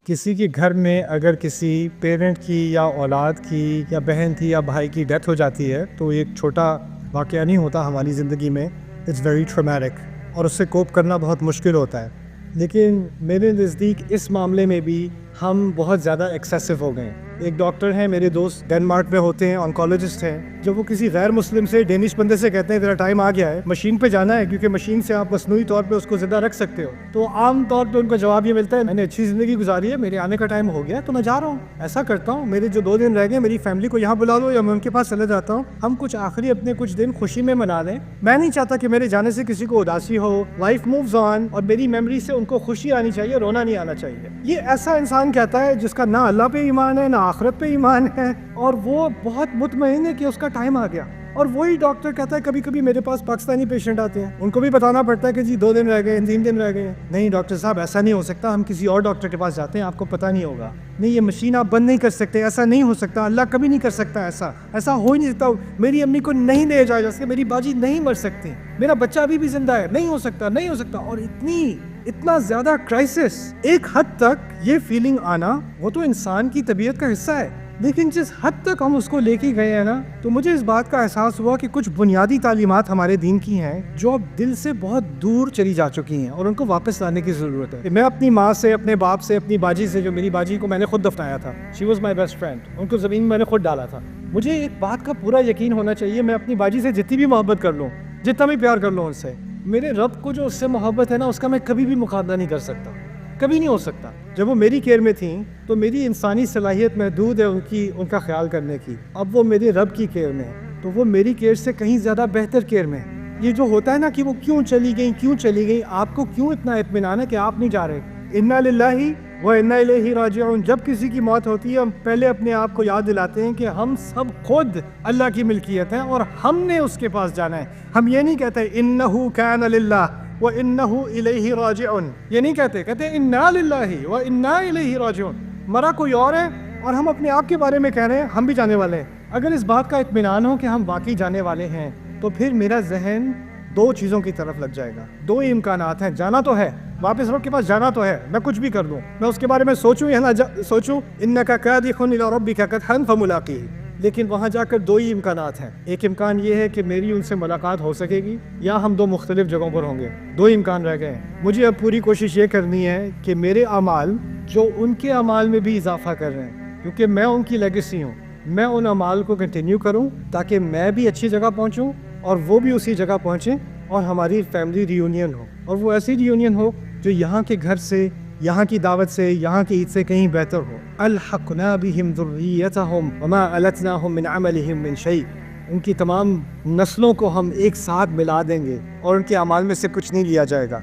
کسی کے گھر میں اگر کسی پیرنٹ کی یا اولاد کی یا بہن کی یا بھائی کی ڈیتھ ہو جاتی ہے تو ایک چھوٹا واقعہ نہیں ہوتا ہماری زندگی میں. اٹس ویری ٹرامیٹک اور اس سے کوپ کرنا بہت مشکل ہوتا ہے. لیکن میرے نزدیک اس معاملے میں بھی ہم بہت زیادہ ایکسیسو ہو گئے ہیں. ایک ڈاکٹر ہیں میرے دوست ڈینمارک میں ہوتے ہیں, آنکولوجسٹ ہیں. جب وہ کسی غیر مسلم سے ڈینش بندے سے کہتے ہیں تیرا ٹائم آ گیا ہے, مشین پہ جانا ہے کیونکہ مشین سے آپ مصنوعی طور پہ اس کو زندہ رکھ سکتے ہو, تو عام طور پہ ان کا جواب یہ ملتا ہے میں نے اچھی زندگی گزاری ہے, میرے آنے کا ٹائم ہو گیا تو میں جا رہا ہوں. ایسا کرتا ہوں, میرے جو 2 دن رہ گئے میری فیملی کو یہاں بلا لو یا میں ان کے پاس چلے جاتا ہوں, ہم کچھ آخری اپنے کچھ دن خوشی میں منا لیں. میں نہیں چاہتا کہ میرے جانے سے کسی کو اداسی ہو. لائف مووز آن اور میری میموری سے ان کو خوشی آنی چاہیے, رونا نہیں آنا چاہیے. یہ ایسا انسان کہتا ہے جس کا نہ اللہ پہ ایمان ہے نہ آخرت پہ ایمان ہے, اور وہ بہت مطمئن ہے کہ اس کا ٹائم آ گیا. اور وہی ڈاکٹر کہتا ہے کبھی کبھی میرے پاس پاکستانی پیشنٹ آتے ہیں, ان کو بھی بتانا پڑتا ہے کہ جی 2 دن رہ گئے, 3 دن رہ گئے ہیں. نہیں ڈاکٹر صاحب ایسا نہیں ہو سکتا, ہم کسی اور ڈاکٹر کے پاس جاتے ہیں, آپ کو پتہ نہیں ہوگا. نہیں یہ مشین آپ بند نہیں کر سکتے, ایسا نہیں ہو سکتا, اللہ کبھی نہیں کر سکتا, ایسا ہو ہی نہیں سکتا. میری امی کو نہیں لے جایا جا سکتا, میری باجی نہیں مر سکتی, میرا بچہ ابھی بھی زندہ ہے, نہیں ہو سکتا, نہیں ہو سکتا. اور اتنا زیادہ کرائسس, ایک حد تک یہ فیلنگ آنا وہ تو انسان کی طبیعت کا حصہ ہے. لیکن جس حد تک ہم اس کو لے کے گئے ہیں نا, تو مجھے اس بات کا احساس ہوا کہ کچھ بنیادی تعلیمات ہمارے دین کی ہیں جو اب دل سے بہت دور چلی جا چکی ہیں اور ان کو واپس لانے کی ضرورت ہے. میں اپنی ماں سے, اپنے باپ سے, اپنی باجی سے, جو میری باجی کو میں نے خود دفنایا تھا, she was my best friend, ان کو زمین میں نے خود ڈالا تھا. مجھے ایک بات کا پورا یقین ہونا چاہیے, میں اپنی باجی سے جتنی بھی محبت کر لوں, جتنا بھی پیار کر لوں ان سے, میرے رب کو جو اس سے محبت ہے نا, اس کا میں کبھی بھی مقابلہ نہیں کر سکتا, کبھی نہیں ہو سکتا. جب وہ میری کیئر میں تھیں تو میری انسانی صلاحیت محدود ہے ان کا خیال کرنے کی. اب وہ میرے رب کی کیئر میں ہے تو وہ میری کیئر سے کہیں زیادہ بہتر کیئر میں ہے. یہ جو ہوتا ہے نا کہ وہ کیوں چلی گئی, آپ کو کیوں اتنا اطمینان ہے کہ آپ نہیں جا رہے. انا للہ و انا الیہ راجعون. جب کسی کی موت ہوتی ہے ہم پہلے اپنے آپ کو یاد دلاتے ہیں کہ ہم سب خود اللہ کی ملکیت ہیں اور ہم نے اس کے پاس جانا ہے. ہم یہ نہیں کہتے انہ کان للہ وَإِنَّهُ إِلَيْهِ راجعون, یہ نہیں کہتے اِنَّا لِلَّهِ وَإِنَّا إِلَيْهِ راجعون. مرا کوئی اور ہے اور ہم اپنے آپ کے بارے میں کہہ رہے ہیں ہم بھی جانے والے ہیں. اگر اس بات کا اطمینان ہو کہ ہم واقعی جانے والے ہیں تو پھر میرا ذہن 2 چیزوں کی طرف لگ جائے گا. 2 ہی امکانات ہیں, جانا تو ہے, واپس رب کے پاس جانا تو ہے, میں کچھ بھی کر دوں, میں اس کے بارے میں سوچوں یا نہ سوچوں, إِنَّكَ كَادِحٌ إِلَىٰ رَبِّكَ كَدْحًا فَمُلَاقِيهِ. لیکن وہاں جا کر 2 ہی امکانات ہیں. ایک امکان یہ ہے کہ میری ان سے ملاقات ہو سکے گی, یا ہم 2 مختلف جگہوں پر ہوں گے. 2 ہی امکان رہ گئے ہیں. مجھے اب پوری کوشش یہ کرنی ہے کہ میرے اعمال جو ان کے اعمال میں بھی اضافہ کر رہے ہیں, کیونکہ میں ان کی لیگیسی ہوں, میں ان اعمال کو کنٹینیو کروں تاکہ میں بھی اچھی جگہ پہنچوں اور وہ بھی اسی جگہ پہنچیں اور ہماری فیملی ری یونین ہو, اور وہ ایسی ری یونین ہو جو یہاں کے گھر سے, یہاں کی دعوت سے, یہاں کی عید سے کہیں بہتر ہو. الحقنا بہم ذریتہم وما التناہم من عملہم من شیء. ان کی تمام نسلوں کو ہم ایک ساتھ ملا دیں گے اور ان کے اعمال میں سے کچھ نہیں لیا جائے گا.